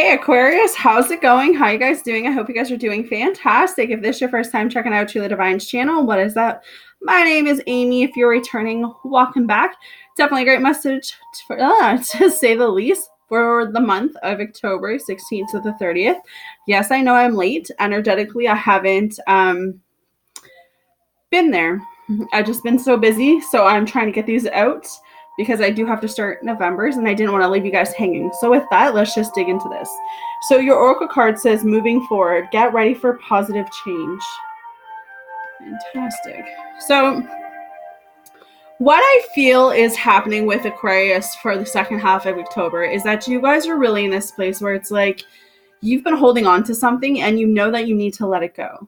Hey Aquarius, how's it going? How you guys doing? I hope you guys are doing fantastic. If this is your first time checking out To the Divine's channel, what is up? My name is Amy. If you're returning, welcome back. Definitely a great message to say the least for the month of October 16th to the 30th. Yes, I know I'm late. Energetically, I haven't been there. I've just been so busy, so I'm trying to get these out because I do have to start November's and I didn't want to leave you guys hanging. So with that, let's just dig into this. So your Oracle card says moving forward, get ready for positive change. Fantastic. So what I feel is happening with Aquarius for the second half of October is that you guys are really in this place where it's like you've been holding on to something and you know that you need to let it go.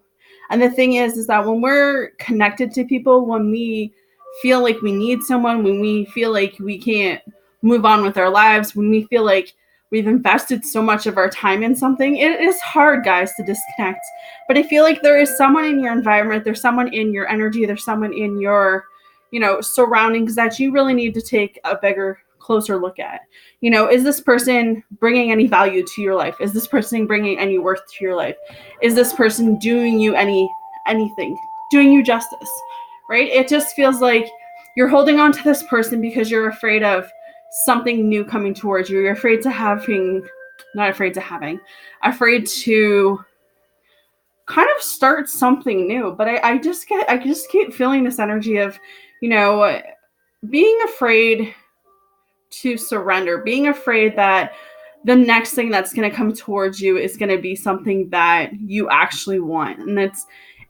And the thing is that when we're connected to people, when we feel like we need someone, when we feel like we can't move on with our lives, when we feel like we've invested so much of our time in something, it is hard, guys, to disconnect. But I feel like there is someone in your environment, there's someone in your energy, there's someone in your, surroundings that you really need to take a bigger, closer look at. Is this person bringing any value to your life? Is this person bringing any worth to your life? Is this person doing you anything, doing you justice, right? It just feels like you're holding on to this person because you're afraid of something new coming towards you. You're afraid to kind of start something new. But I just keep feeling this energy of, being afraid to surrender, being afraid that the next thing that's going to come towards you is going to be something that you actually want. And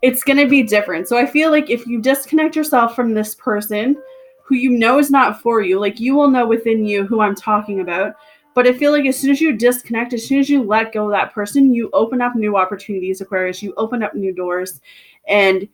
it's going to be different. So I feel like if you disconnect yourself from this person who you know is not for you, like you will know within you who I'm talking about. But I feel like as soon as you disconnect, as soon as you let go of that person, you open up new opportunities, Aquarius. You open up new doors. And,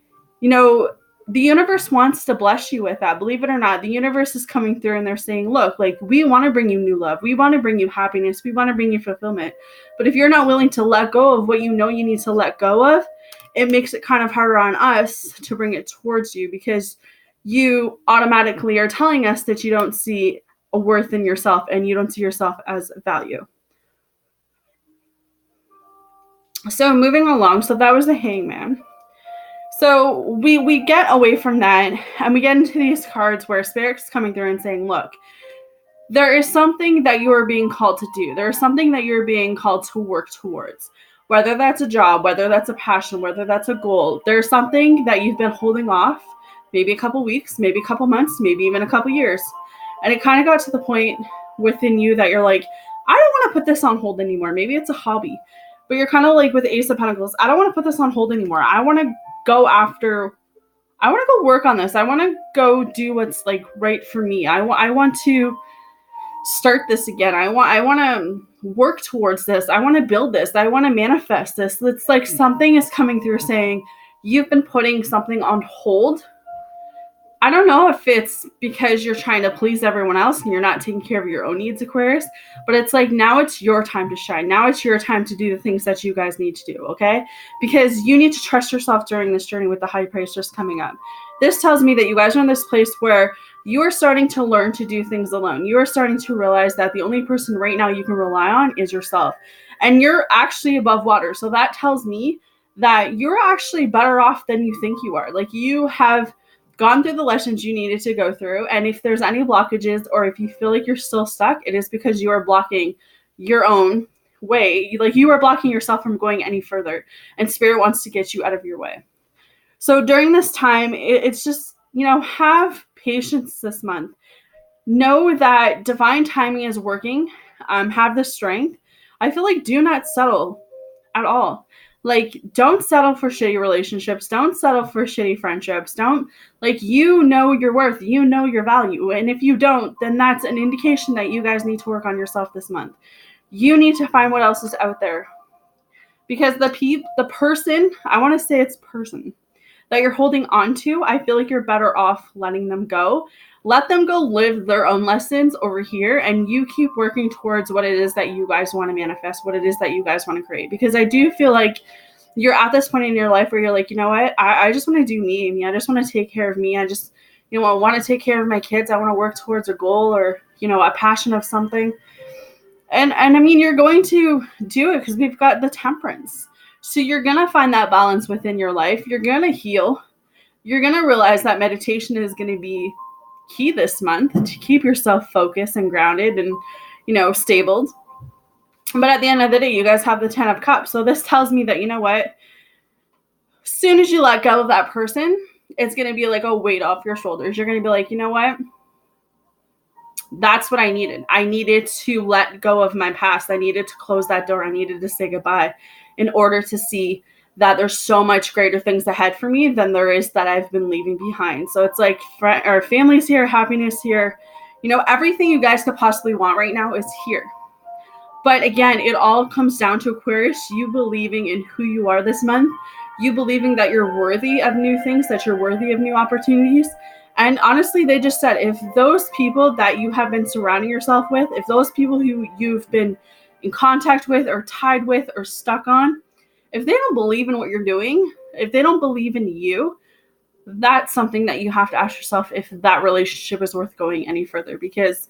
the universe wants to bless you with that. Believe it or not, the universe is coming through and they're saying, look, like we want to bring you new love. We want to bring you happiness. We want to bring you fulfillment. But if you're not willing to let go of what you know you need to let go of, it makes it kind of harder on us to bring it towards you because you automatically are telling us that you don't see a worth in yourself and you don't see yourself as value. So moving along, so that was the Hangman. So we get away from that and we get into these cards where Spirit's coming through and saying, look, there is something that you are being called to do. There is something that you're being called to work towards, whether that's a job, whether that's a passion, whether that's a goal. There's something that you've been holding off, maybe a couple weeks, maybe a couple months, maybe even a couple years. And it kind of got to the point within you that you're like, I don't want to put this on hold anymore. Maybe it's a hobby, but you're kind of like with Ace of Pentacles. I don't want to put this on hold anymore. I want to go work on this. I want to go do what's like right for me. I want to start this again. I want to work towards this. I want to build this. I want to manifest this. It's like something is coming through saying you've been putting something on hold. I don't know if it's because you're trying to please everyone else and you're not taking care of your own needs, Aquarius, but it's like now it's your time to shine. Now it's your time to do the things that you guys need to do, okay? Because you need to trust yourself during this journey with the High Priestess coming up. This tells me that you guys are in this place where you are starting to learn to do things alone. You are starting to realize that the only person right now you can rely on is yourself. And you're actually above water. So that tells me that you're actually better off than you think you are. Like you have gone through the lessons you needed to go through. And if there's any blockages or if you feel like you're still stuck, it is because you are blocking your own way. Like you are blocking yourself from going any further. And Spirit wants to get you out of your way. So during this time, it's just, have patience this month. Know that divine timing is working. Have the strength. I feel like do not settle at all. Like, don't settle for shitty relationships. Don't settle for shitty friendships. You know your worth. You know your value. And if you don't, then that's an indication that you guys need to work on yourself this month. You need to find what else is out there. Because the person, I want to say it's person, that you're holding on to, I feel like you're better off letting them go. Let them go live their own lessons over here, and you keep working towards what it is that you guys want to manifest, what it is that you guys want to create. Because I do feel like you're at this point in your life where you're like, you know what? I just want to do me, Amy. I just want to take care of me. I just, I want to take care of my kids. I want to work towards a goal or, a passion of something. And I mean, you're going to do it because we've got the Temperance. So you're going to find that balance within your life. You're going to heal. You're going to realize that meditation is going to be key this month to keep yourself focused and grounded and, stable. But at the end of the day, you guys have the 10 of Cups. So this tells me that, you know what? As soon as you let go of that person, it's going to be like a weight off your shoulders. You're going to be like, you know what? That's what I needed. I needed to let go of my past. I needed to close that door. I needed to say goodbye in order to see that there's so much greater things ahead for me than there is that I've been leaving behind. So it's like our family's here, happiness here. Everything you guys could possibly want right now is here. But again, it all comes down to Aquarius, you believing in who you are this month, you believing that you're worthy of new things, that you're worthy of new opportunities. And honestly, they just said, if those people that you have been surrounding yourself with, if those people who you've been in contact with or tied with or stuck on, if they don't believe in what you're doing, if they don't believe in you, that's something that you have to ask yourself if that relationship is worth going any further. Because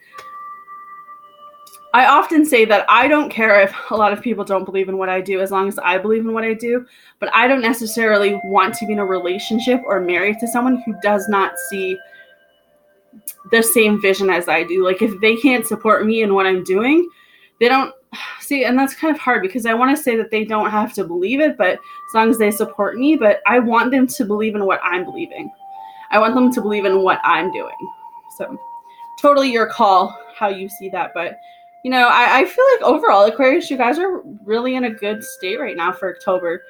I often say that I don't care if a lot of people don't believe in what I do, as long as I believe in what I do. But I don't necessarily want to be in a relationship or married to someone who does not see the same vision as I do. Like, if they can't support me in what I'm doing, they don't see. And that's kind of hard because I want to say that they don't have to believe it, but as long as they support me. But I want them to believe in what I'm believing. I want them to believe in what I'm doing. So totally your call how you see that. But I feel like overall, Aquarius, you guys are really in a good state right now for October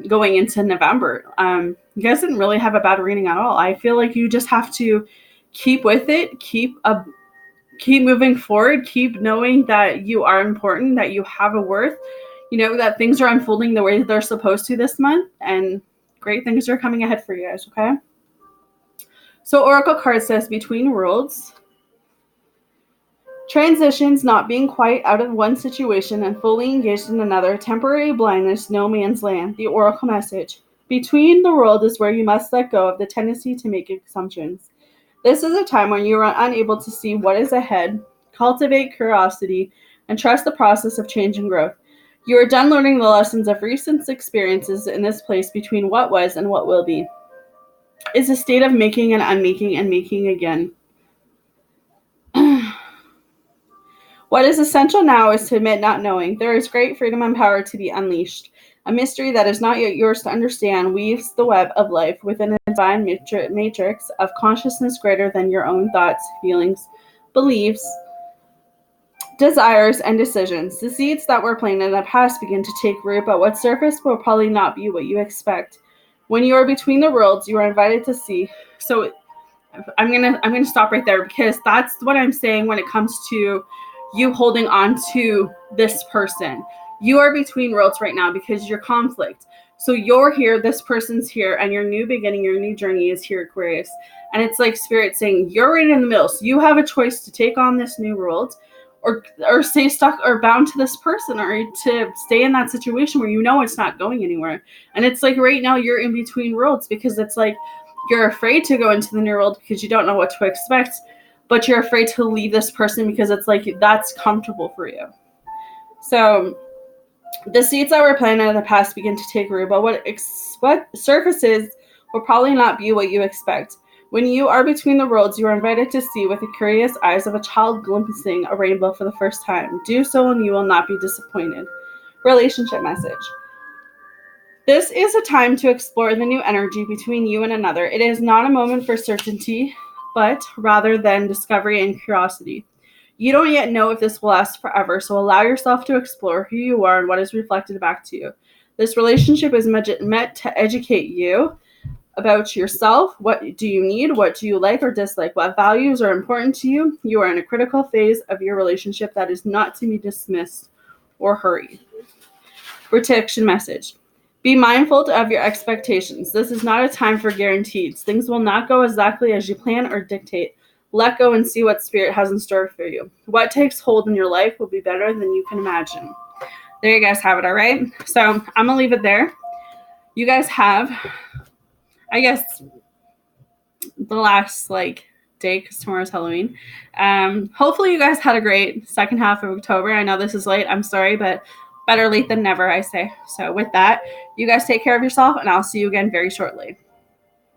going into November. You guys didn't really have a bad reading at all. I feel like you just have to keep with it, keep moving forward, keep knowing that you are important, that you have a worth, that things are unfolding the way they're supposed to this month, and great things are coming ahead for you guys, okay? So Oracle card says, between worlds, transitions, not being quite out of one situation and fully engaged in another, temporary blindness, no man's land. The Oracle message. Between the world is where you must let go of the tendency to make assumptions. This is a time when you are unable to see what is ahead, cultivate curiosity, and trust the process of change and growth. You are done learning the lessons of recent experiences in this place between what was and what will be. It's a state of making and unmaking and making again. What is essential now is to admit not knowing. There is great freedom and power to be unleashed. A mystery that is not yet yours to understand weaves the web of life within a divine matrix of consciousness greater than your own thoughts, feelings, beliefs, desires, and decisions. The seeds that were planted in the past begin to take root, but what surface will probably not be what you expect. When you are between the worlds, you are invited to see. So I'm gonna stop right there, because that's what I'm saying when it comes to you holding on to this person. You are between worlds right now because you're conflict. So you're here, this person's here, and your new beginning, your new journey is here, Aquarius. And it's like Spirit saying you're right in the middle. So you have a choice to take on this new world, or stay stuck or bound to this person, or to stay in that situation where it's not going anywhere. And it's like right now you're in between worlds, because it's like you're afraid to go into the new world because you don't know what to expect, but you're afraid to leave this person because it's like that's comfortable for you. So the seeds that were planted in the past begin to take root, but what surfaces will probably not be what you expect. When you are between the worlds, you are invited to see with the curious eyes of a child glimpsing a rainbow for the first time. Do so and you will not be disappointed. Relationship message. This is a time to explore the new energy between you and another. It is not a moment for certainty, but rather than discovery and curiosity. You don't yet know if this will last forever, so allow yourself to explore who you are and what is reflected back to you. This relationship is meant to educate you about yourself. What do you need? What do you like or dislike? What values are important to you? You are in a critical phase of your relationship that is not to be dismissed or hurried. Protection message. Be mindful of your expectations. This is not a time for guarantees. Things will not go exactly as you plan or dictate. Let go and see what Spirit has in store for you. What takes hold in your life will be better than you can imagine. There you guys have it, all right? So I'm going to leave it there. You guys have, I guess, the last, day because tomorrow's Halloween. Hopefully you guys had a great second half of October. I know this is late. I'm sorry, but better late than never, I say. So with that, you guys take care of yourself, and I'll see you again very shortly.